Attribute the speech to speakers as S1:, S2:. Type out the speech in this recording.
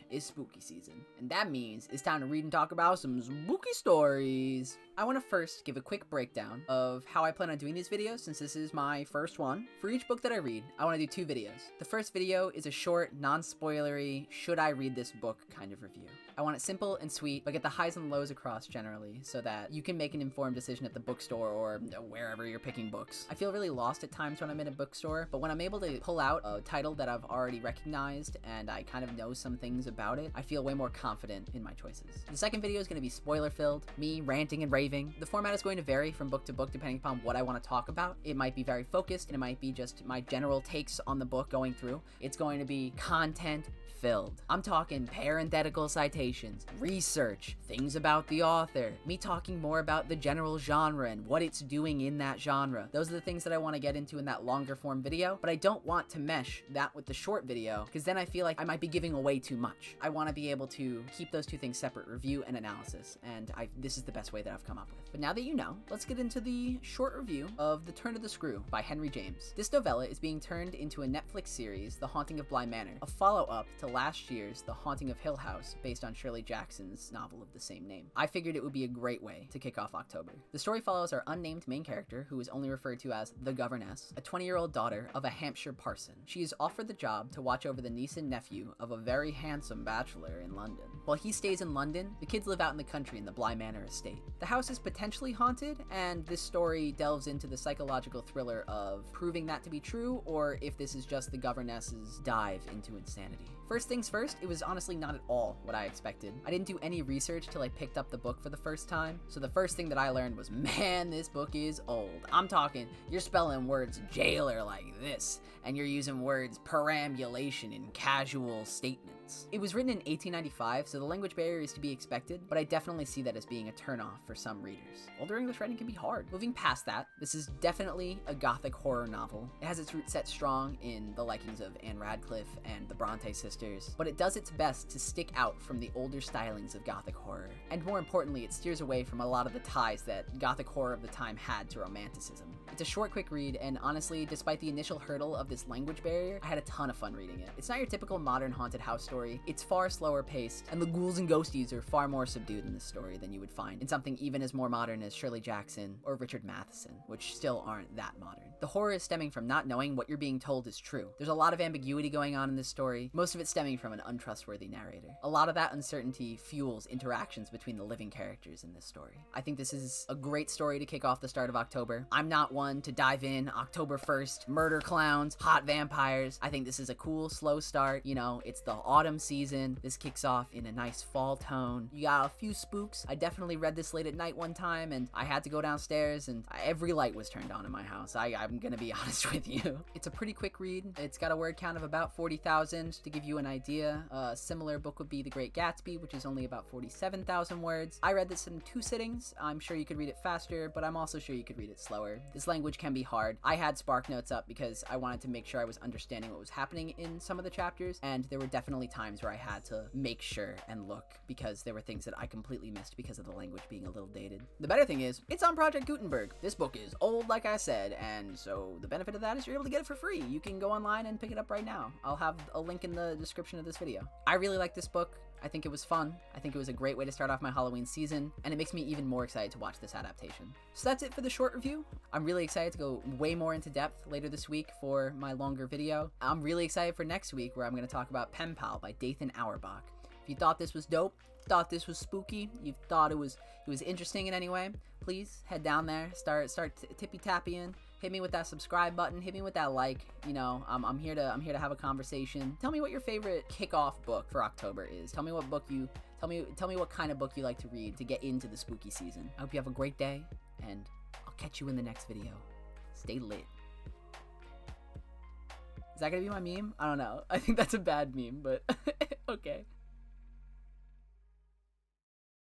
S1: is spooky season, and that means it's time to read and talk about some spooky stories. I want to first give a quick breakdown of how I plan on doing these videos since this is my first one. For each book that I read, I want to do 2 videos. The first video is a short, non-spoilery, should I read this book kind of review. I want it simple and sweet, but get the highs and lows across generally so that you can make an informed decision at the bookstore or wherever you're picking books. I feel really lost at times when I'm in a bookstore, but when I'm able to pull out a title that I've already recognized and I kind of know some things about it, I feel way more confident in my choices. The second video is going to be spoiler filled, me ranting and raving. The format is going to vary from book to book depending upon what I want to talk about. It might be very focused and it might be just my general takes on the book going through. It's going to be content filled. I'm talking parenthetical citations, research, things about the author, me talking more about the general genre and what it's doing in that genre. Those are the things that I want to get into in that longer form video, but I don't want to mesh that with the short video because then I feel like I might be giving away too much. I want to be able to keep those 2 things separate, review and analysis, and this is the best way that I've come up with. But now that you know, let's get into the short review of The Turn of the Screw by Henry James. This novella is being turned into a Netflix series, The Haunting of Bly Manor, a follow-up to last year's The Haunting of Hill House, based on Shirley Jackson's novel of the same name. I figured it would be a great way to kick off October. The story follows our unnamed main character, who is only referred to as the governess, a 20-year-old daughter of a Hampshire parson. She is offered the job to watch over the niece and nephew of a very handsome bachelor in London. While he stays in London, the kids live out in the country in the Bly Manor estate. The house is potentially haunted, and this story delves into the psychological thriller of proving that to be true, or if this is just the governess's dive into insanity. First things first, it was honestly not at all what I expected. I didn't do any research till I picked up the book for the first time, so the first thing that I learned was, man, this book is old. I'm talking, you're spelling words jailer like this, and you're using words perambulation in casual statements. It was written in 1895, so the language barrier is to be expected, but I definitely see that as being a turnoff for some readers. Older English writing can be hard. Moving past that, this is definitely a gothic horror novel. It has its roots set strong in the likings of Anne Radcliffe and the Bronte sisters, but it does its best to stick out from the older stylings of gothic horror. And more importantly, it steers away from a lot of the ties that gothic horror of the time had to romanticism. It's a short, quick read, and honestly, despite the initial hurdle of this language barrier, I had a ton of fun reading it. It's not your typical modern haunted house story. It's far slower paced, and the ghouls and ghosties are far more subdued in this story than you would find in something even as more modern as Shirley Jackson or Richard Matheson, which still aren't that modern. The horror is stemming from not knowing what you're being told is true. There's a lot of ambiguity going on in this story, most of it stemming from an untrustworthy narrator. A lot of that uncertainty fuels interactions between the living characters in this story. I think this is a great story to kick off the start of October. I'm not one to dive in October 1st, murder clowns, hot vampires. I think this is a cool, slow start. You know, it's the autumn season. This kicks off in a nice fall tone. You got a few spooks. I definitely read this late at night one time, and I had to go downstairs, and every light was turned on in my house. I'm gonna be honest with you. It's a pretty quick read. It's got a word count of about 40,000 to give you an idea. A similar book would be The Great Gatsby, which is only about 47,000 words. I read this in 2 sittings. I'm sure you could read it faster, but I'm also sure you could read it slower. This language can be hard. I had Spark Notes up because I wanted to make sure I was understanding what was happening in some of the chapters, and there were definitely times where I had to make sure and look because there were things that I completely missed because of the language being a little dated. The better thing is, it's on Project Gutenberg. This book is old, like I said, and so the benefit of that is you're able to get it for free. You can go online and pick it up right now. I'll have a link in the description of this video. I really like this book. I think it was fun. I think it was a great way to start off my Halloween season, and it makes me even more excited to watch this adaptation. So that's it for the short review. I'm really excited to go way more into depth later this week for my longer video. I'm really excited for next week where I'm going to talk about Pen Pal by Dathan Auerbach. If you thought this was dope, thought this was spooky, you thought it was interesting in any way, please head down there, start tippy-tapping. Hit me with that subscribe button. Hit me with that like. You know, I'm here to have a conversation. Tell me what your favorite kickoff book for October is. Tell me what book you. Tell me what kind of book you like to read to get into the spooky season. I hope you have a great day, and I'll catch you in the next video. Stay lit. Is that gonna be my meme? I don't know. I think that's a bad meme, but okay.